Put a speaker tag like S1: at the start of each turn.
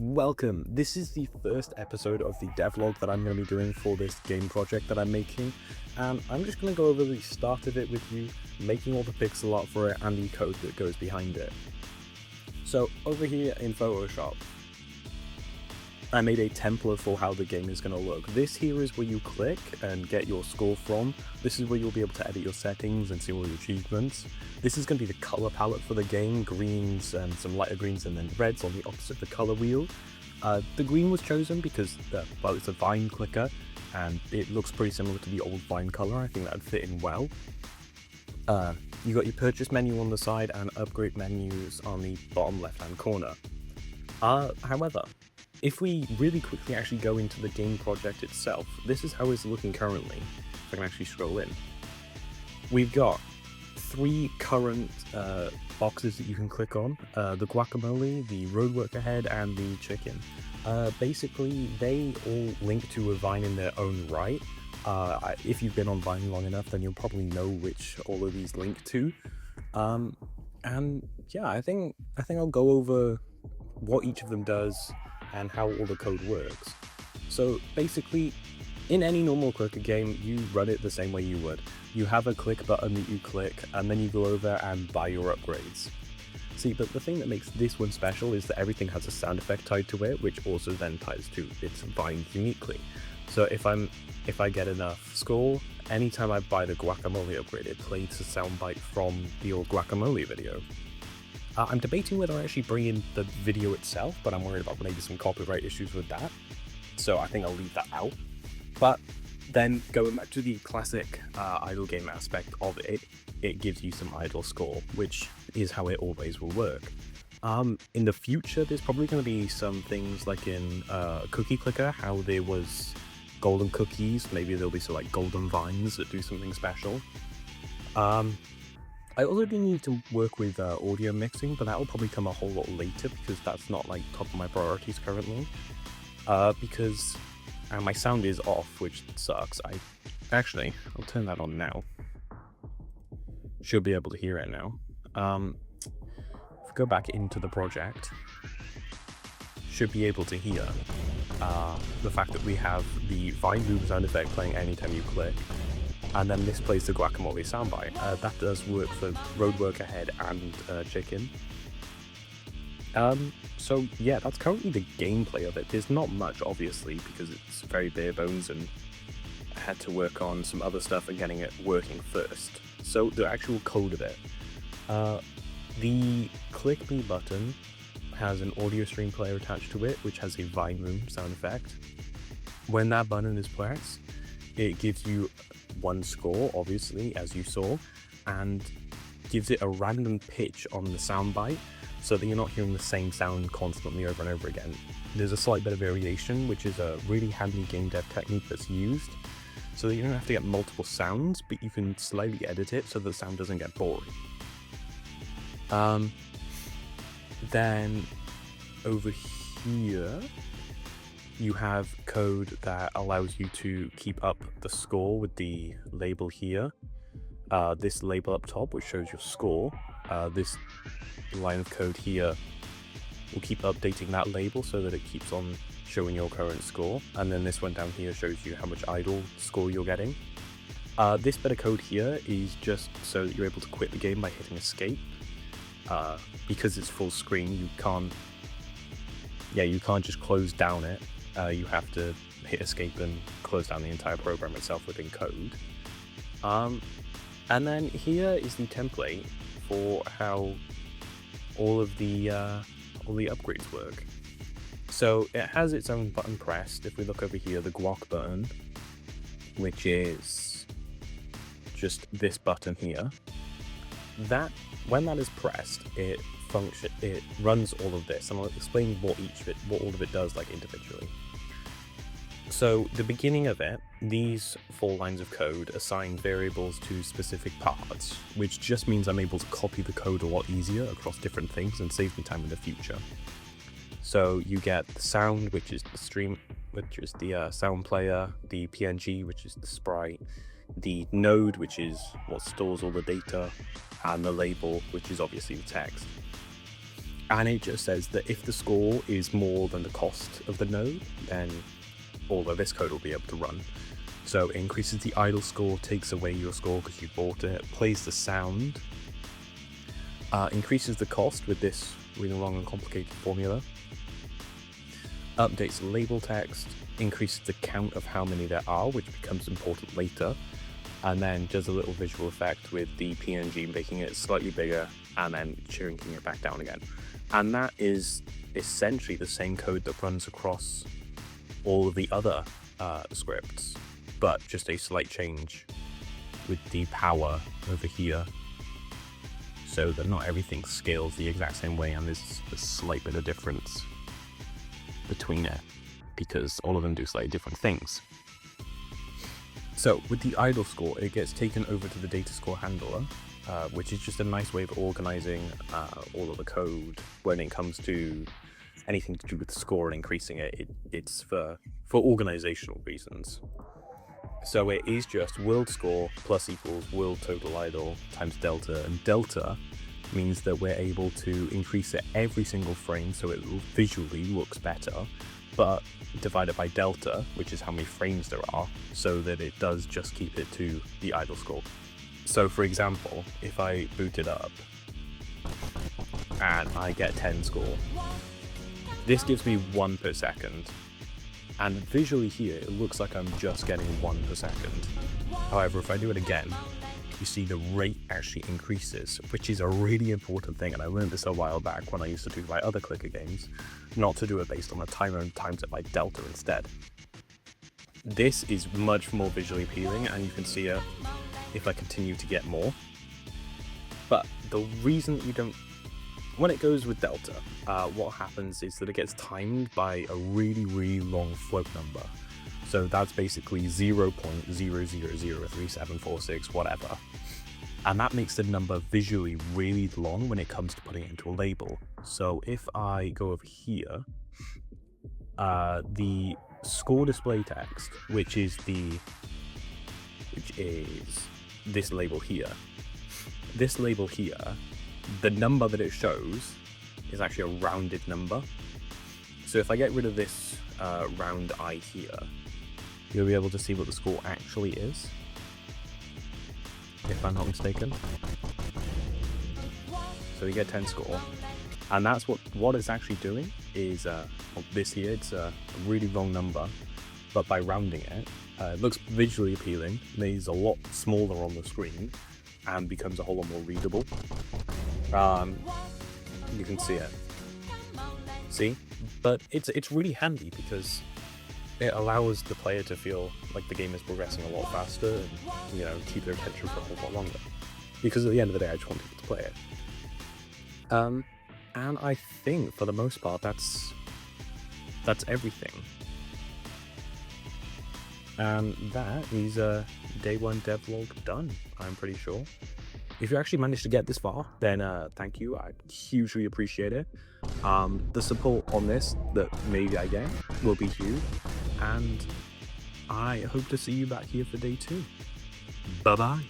S1: Welcome. This is the first episode of the devlog that I'm going to be doing for this game project that I'm making, and I'm just going to go over the start of it with you, making all the pixel art for it and the code that goes behind it. So over here in Photoshop, I made a template for how the game is going to look. This here is where you click and get your score from. This is where you'll be able to edit your settings and see all your achievements. This is going to be the color palette for the game, greens and some lighter greens and then reds on the opposite of the color wheel. The green was chosen because, well, it's a Vine clicker and it looks pretty similar to the old Vine color. I think that would fit in well. You got your purchase menu on the side and upgrade menus on the bottom left hand corner. However, if we really quickly actually go into the game project itself, this is how it's looking currently. If I can actually scroll in. We've got 3 current boxes that you can click on. The guacamole, the roadwork ahead, and the chicken. Basically, they all link to a Vine in their own right. If you've been on Vine long enough, then you'll probably know which all of these link to. And yeah, I think I'll go over what each of them does and how all the code works. So basically, in any normal clicker game, you run it the same way you would. You have a click button that you click, and then you go over and buy your upgrades. See, but the thing that makes this one special is that everything has a sound effect tied to it, which also then ties to its Vine uniquely. So if I get enough score, anytime I buy the guacamole upgrade, it plays a soundbite from the old guacamole video. I'm debating whether I actually bring in the video itself, but I'm worried about maybe some copyright issues with that. So I think I'll leave that out. But then going back to the classic idle game aspect of it, it gives you some idle score, which is how it always will work. In the future, there's probably going to be some things like in Cookie Clicker, how there was golden cookies. Maybe there'll be some like golden vines that do something special. I already need to work with audio mixing, but that will probably come a whole lot later because that's not like top of my priorities currently. Because my sound is off, which sucks. I'll turn that on now. Should be able to hear it now. If we go back into the project, should be able to hear the fact that we have the Vine Boom sound effect playing anytime you click. And then this plays the guacamole soundbite. That does work for roadwork ahead and chicken. So yeah, that's currently the gameplay of it. There's not much, obviously, because it's very bare bones and I had to work on some other stuff and getting it working first. So the actual code of it. The click me button has an audio stream player attached to it, which has a Vine Boom sound effect. When that button is pressed, it gives you one score, obviously, as you saw, and gives it a random pitch on the soundbite so that you're not hearing the same sound constantly over and over again. There's a slight bit of variation, which is a really handy game dev technique that's used so that you don't have to get multiple sounds, but you can slightly edit it so the sound doesn't get boring. Then over here you have code that allows you to keep up the score with the label here. This label up top, which shows your score. This line of code here will keep updating that label so that it keeps on showing your current score. And then this one down here shows you how much idle score you're getting. This bit of code here is just so that you're able to quit the game by hitting escape. Because it's full screen, you can't just close down it. You have to hit escape and close down the entire program itself within code. And then here is the template for how all the upgrades work. So it has its own button pressed. If we look over here, the guac button, which is just this button here, that when that is pressed, it runs all of this, and I'll explain what all of it does like individually. So the beginning of it, these 4 lines of code assign variables to specific parts, which just means I'm able to copy the code a lot easier across different things and save me time in the future. So you get the sound, which is the stream, which is the sound player, the PNG, which is the sprite, the node, which is what stores all the data, and the label, which is obviously the text. And it just says that if the score is more than the cost of the node, then although this code will be able to run. So it increases the idle score, takes away your score because you bought it, plays the sound, increases the cost with this really long and complicated formula, updates the label text, increases the count of how many there are, which becomes important later, and then does a little visual effect with the PNG, making it slightly bigger and then shrinking it back down again. And that is essentially the same code that runs across all of the other scripts, but just a slight change with the power over here, so that not everything scales the exact same way, and there's a slight bit of difference between it because all of them do slightly different things. So with the idle score, it gets taken over to the data score handler, which is just a nice way of organizing all of the code when it comes to anything to do with the score and increasing it. It's for organizational reasons. So it is just world score plus equals world total idle times delta, and delta means that we're able to increase it every single frame so it visually looks better, but divided by delta, which is how many frames there are, so that it does just keep it to the idle score. So for example, if I boot it up and I get 10 score, this gives me 1 per second. And visually here, it looks like I'm just getting 1 per second. However, if I do it again, you see the rate actually increases, which is a really important thing. And I learned this a while back when I used to do my other clicker games, not to do it based on a timer and times it by delta instead. This is much more visually appealing, and you can see it if I continue to get more. But the reason you don't, when it goes with delta, what happens is that it gets timed by a really, really long float number. So that's basically 0.0003746, whatever. And that makes the number visually really long when it comes to putting it into a label. So if I go over here, the score display text, which is this label here. This label here, the number that it shows is actually a rounded number. So if I get rid of this round I here, you'll be able to see what the score actually is, if I'm not mistaken. So you get 10 score, and that's what it's actually doing is this here, it's a really long number, but by rounding it, it looks visually appealing, it's a lot smaller on the screen, and becomes a whole lot more readable. You can see it. See? But it's really handy because it allows the player to feel like the game is progressing a lot faster and, you know, keep their attention for a whole lot longer. Because at the end of the day, I just want people to play it. And I think for the most part, that's everything. And that is day 1 devlog done, I'm pretty sure. If you actually managed to get this far, then thank you, I hugely appreciate it. The support on this that maybe I get will be huge, and I hope to see you back here for day 2. Bye bye.